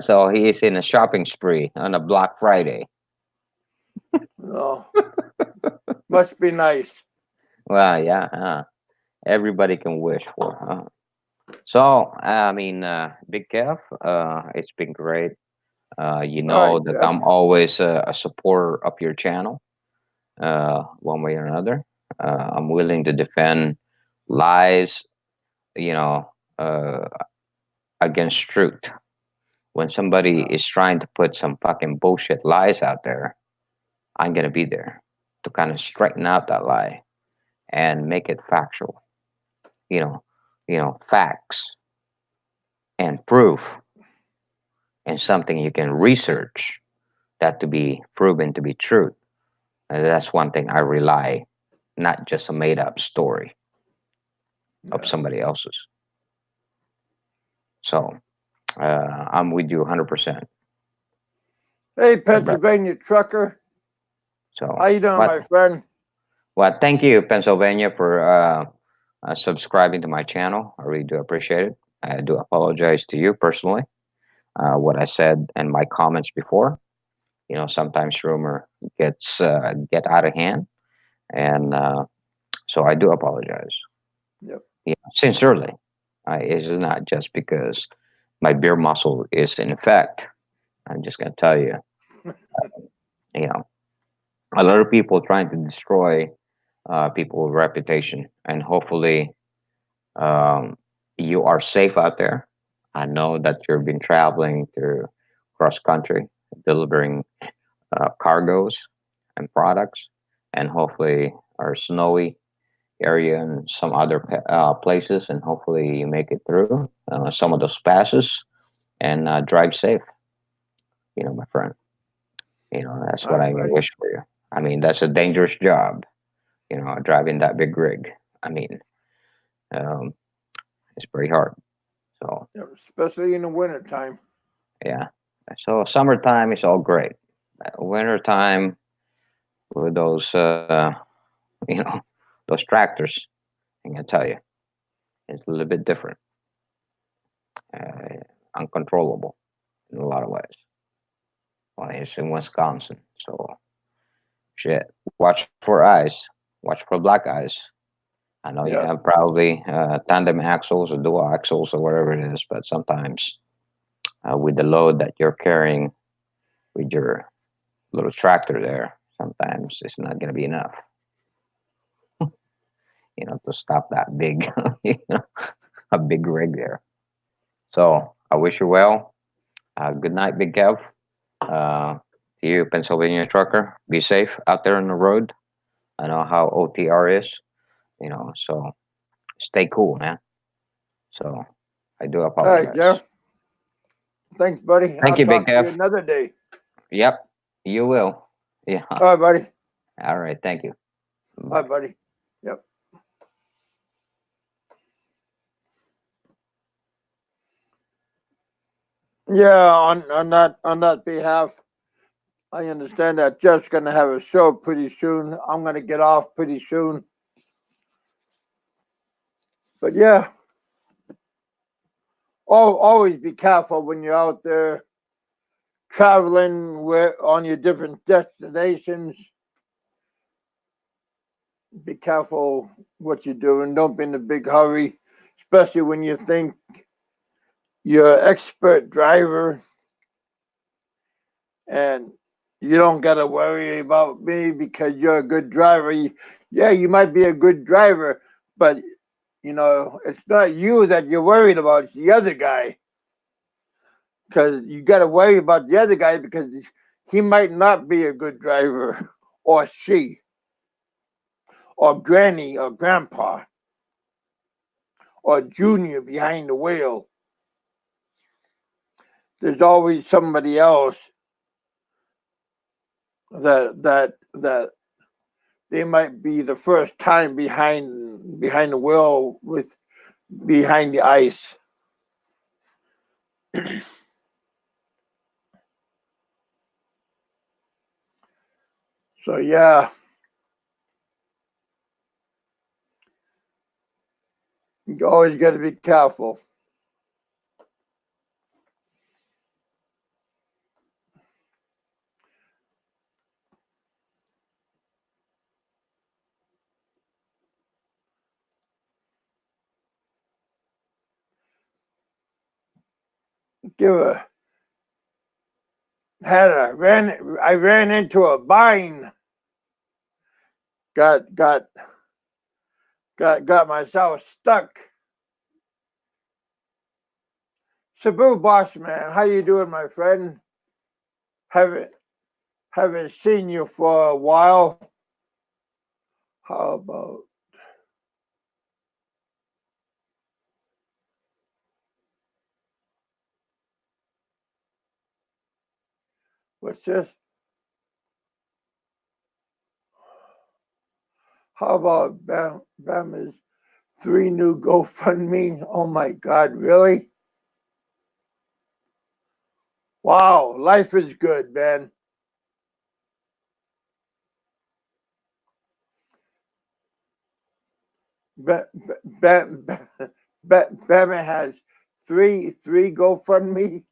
So he is in a shopping spree on a Black Friday. No, must be nice. Well, yeah, everybody can wish for. So, I mean, Big Kev, it's been great. You All right, know that Jeff. I'm always a supporter of your channel, one way or another. I'm willing to defend lies, you know, uh, against truth. When somebody Yeah. is trying to put some fucking bullshit lies out there, I'm gonna be there to kind of straighten out that lie and make it factual. You know, facts and proof and something you can research that to be proven to be true. And that's one thing I rely, not just a made up story of Yeah. somebody else's. So I'm with you 100%. Hey, But Pennsylvania trucker. How so you doing, my what? friend? Well, thank you, Pennsylvania, for subscribing to my channel. I really do appreciate it. I do apologize to you personally. What I said in my comments before. Sometimes rumor get out of hand, and so I do apologize. Yep. Sincerely. It's not just because my beer muscle is in effect. I'm just gonna tell you, you know, a lot of people trying to destroy people's reputation, and hopefully you are safe out there. I know that you've been traveling to cross country, delivering cargoes and products, and hopefully our snowy area and some other places, and hopefully you make it through some of those passes and drive safe. My friend. That's All what right, I buddy. wish for you. I mean, that's a dangerous job. Driving that big rig. I mean, um, it's pretty hard. So Yeah, especially in the wintertime. yeah. So summertime is all great. Winter time with those, you know, those tractors. I can tell you, it's a little bit different, uh, uncontrollable in a lot of ways. Well, it's in Wisconsin, so shit. Watch for eyes. Watch for black eyes. I know you Yeah. have probably tandem axles or dual axles or whatever it is, but sometimes with the load that you're carrying with your little tractor there, sometimes it's not going to be enough, to stop that big, a big rig there. So I wish you well. Good night, Big Kev. Uh, to you, Pennsylvania trucker, be safe out there on the road. I know how OTR is, so stay cool, man. So I do All right, apologize. Jeff. Thanks, buddy. Thank I'll you, Big talk to you Kev. another day. Yep, you will. Yeah. All right, buddy. All right. Thank you. All Bye. right, buddy. Yep. Yeah, on that behalf, I understand that Jeff's gonna have a show pretty soon. I'm gonna get off pretty soon. But yeah, always be careful when you're out there traveling on your different destinations. Be careful what you're doing. Don't be in a big hurry, especially when you think you're an expert driver and you don't got to worry about me because you're a good driver. Yeah, you might be a good driver, but it's not you that you're worried about, it's the other guy. Because you got to worry about the other guy because he might not be a good driver, or she, or granny, or grandpa, or junior behind the wheel. There's always somebody else that they might be the first time behind the wheel with behind the ice. So yeah, you always got to be careful. Give a had a ran I ran into a vine. Got myself stuck. Sabu boss man, how you doing, my friend? Haven't haven't seen you for a while. How about what's this? How about Bama's three new GoFundMe? Oh my God, really? Wow, life is good, man. Bama has three GoFundMe.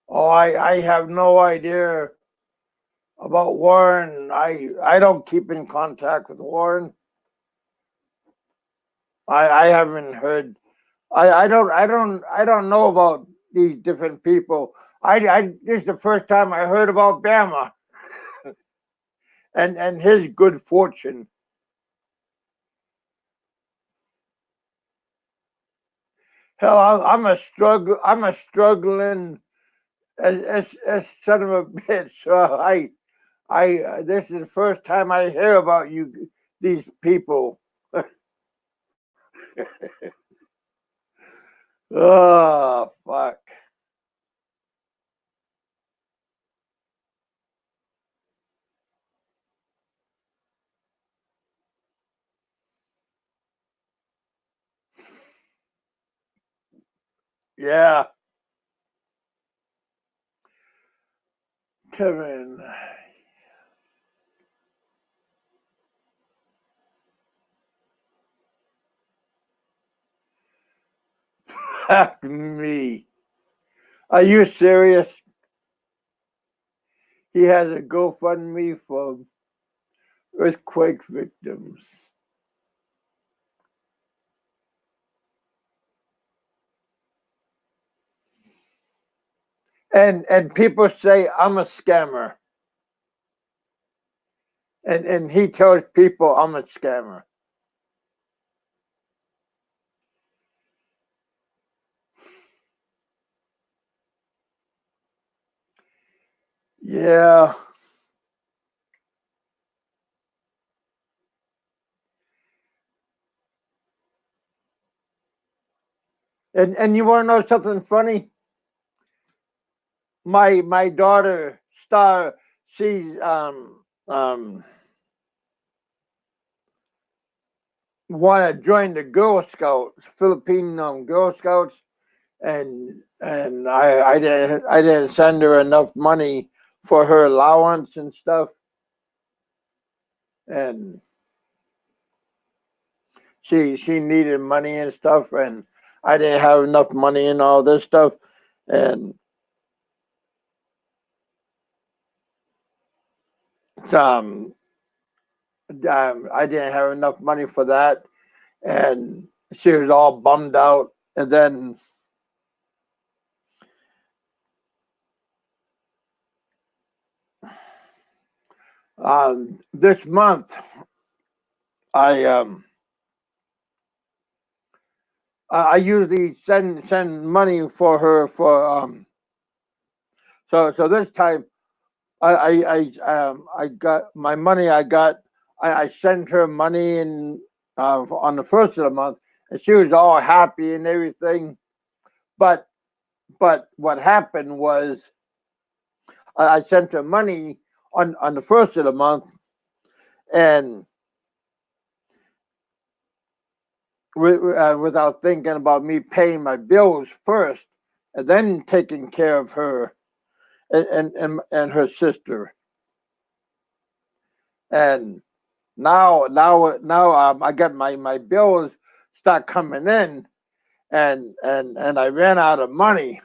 Oh, I have no idea about Warren. I don't keep in contact with Warren. I haven't heard. I don't know about these different people. This is the first time I heard about Bama and his good fortune. Hell, I'm a struggling as son of a bitch. So this is the first time I hear about these people. Oh fuck. Yeah, Kevin. Fuck me. Are you serious? He has a GoFundMe for earthquake victims. And people say I'm a scammer. And he tells people I'm a scammer. Yeah. And you wanna know something funny? My daughter Star, she um wanna join the Girl Scouts, Philippine Girl Scouts, and I didn't send her enough money for her allowance and stuff, and she needed money and stuff, and I didn't have enough money and all this stuff, and um, I didn't have enough money for that, and she was all bummed out, and then this month I um I usually send money for her for so this time I got my money. I sent her money and on the first of the month, and she was all happy and everything. But what happened was I sent her money on the first of the month, and without thinking about me paying my bills first, and then taking care of her and her sister. And now I got my bills start coming in, and I ran out of money,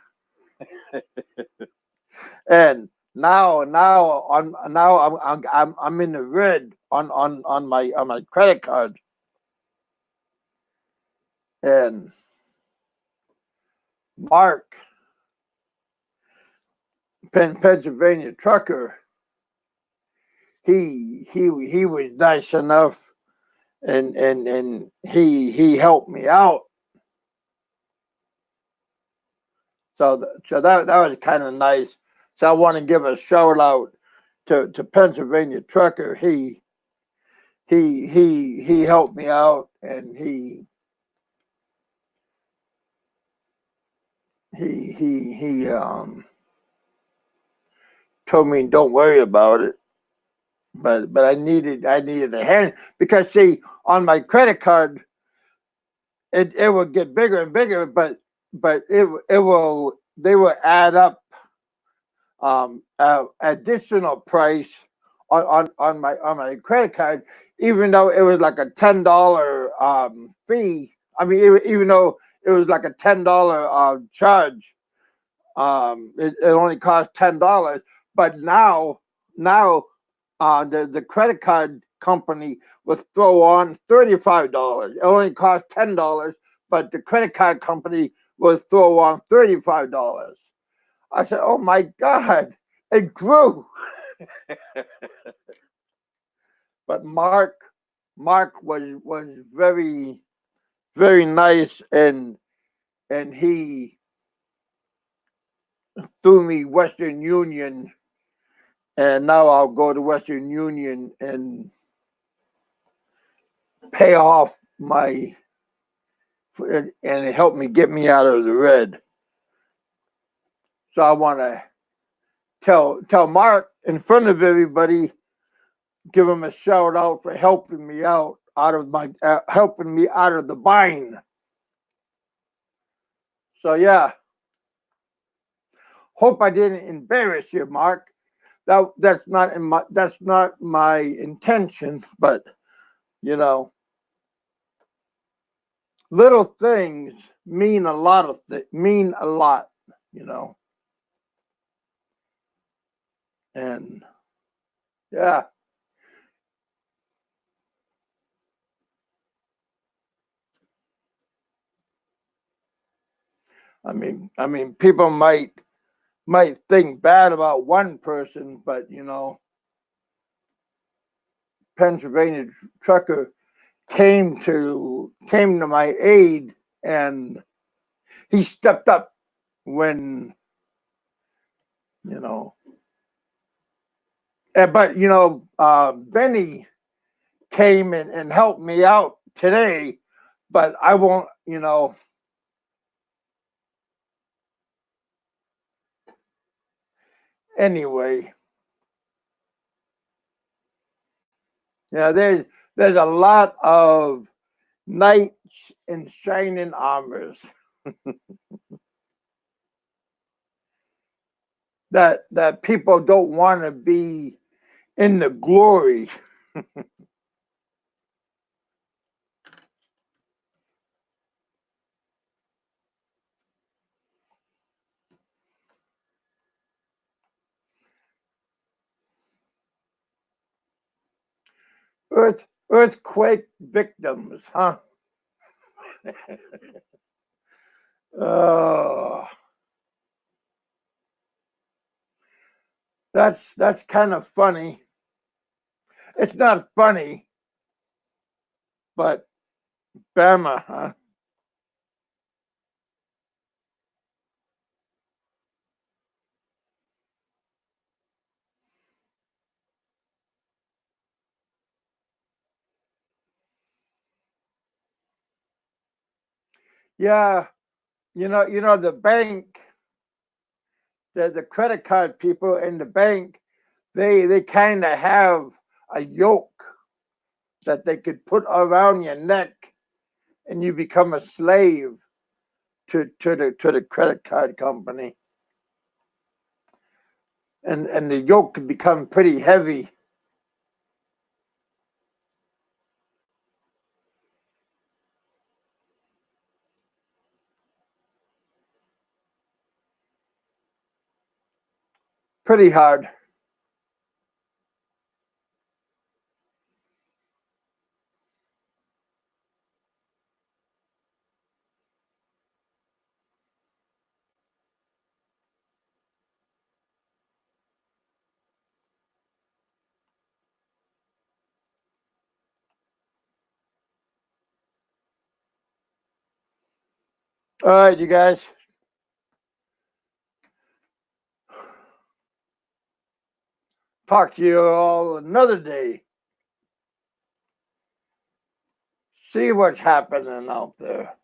and now I'm in the red on my credit card, and Mark, Pennsylvania trucker, he was nice enough, and he helped me out. So that was kind of nice. So I want to give a shout out to Pennsylvania trucker. He helped me out, and he told me don't worry about it. But I needed a hand, because see, on my credit card it will get bigger and bigger, but it will they will add up additional price on my credit card, even though it was like a $10 fee. I mean, even though it was like a $10 charge It only costs $10, but now the credit card company will throw on $35. It only costs $10, but the credit card company will throw on $35. I said, "Oh my God, it grew." But Mark was very nice, and he threw me Western Union, and now I'll go to Western Union and pay off my, and it helped me get me out of the red. So I want to tell Mark in front of everybody, give him a shout out for helping me helping me out of the bind. So yeah, hope I didn't embarrass you, Mark. That's not my intention, but you know, little things mean a lot mean a lot, you know. And yeah, I mean, people might think bad about one person, but you know, Pennsylvania trucker came to my aid, and he stepped up when, you know. But you know, Benny came and helped me out today, but I won't, you know. Anyway, yeah, there's a lot of knights in shining armors that people don't want to be in the glory. Earthquake victims, huh? Oh, that's kind of funny. It's not funny, but Bama, huh? Yeah, you know the bank, the credit card people in the bank, they kind of have a yoke that they could put around your neck, and you become a slave to the credit card company, and the yoke could become pretty heavy. Pretty hard. All right, you guys. Talk to you all another day. See what's happening out there.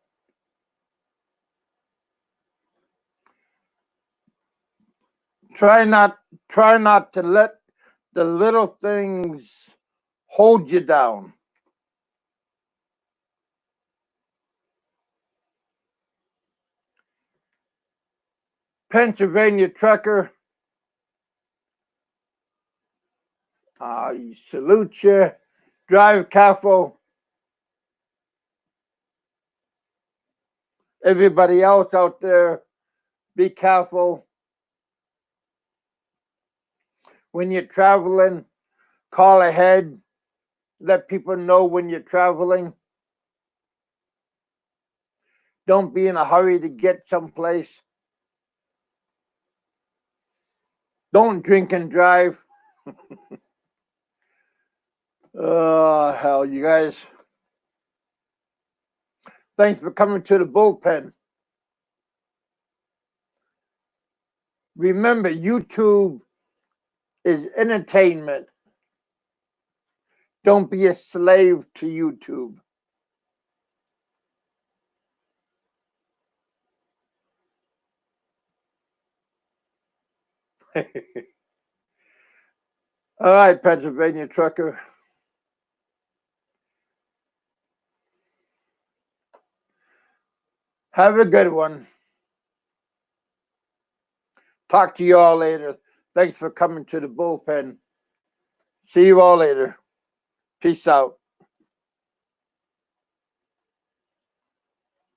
Try not try not to let the little things hold you down. Pennsylvania trucker, salute you. Drive careful. Everybody else out there, be careful. when you're traveling, call ahead, let people know when you're traveling. Don't be in a hurry to get someplace. Don't drink and drive. Oh, hell, you guys. Thanks for coming to the bullpen. Remember, YouTube is entertainment. Don't be a slave to YouTube. All right, Pennsylvania trucker. Have a good one. Talk to you all later. Thanks for coming to the bullpen. See you all later. Peace out.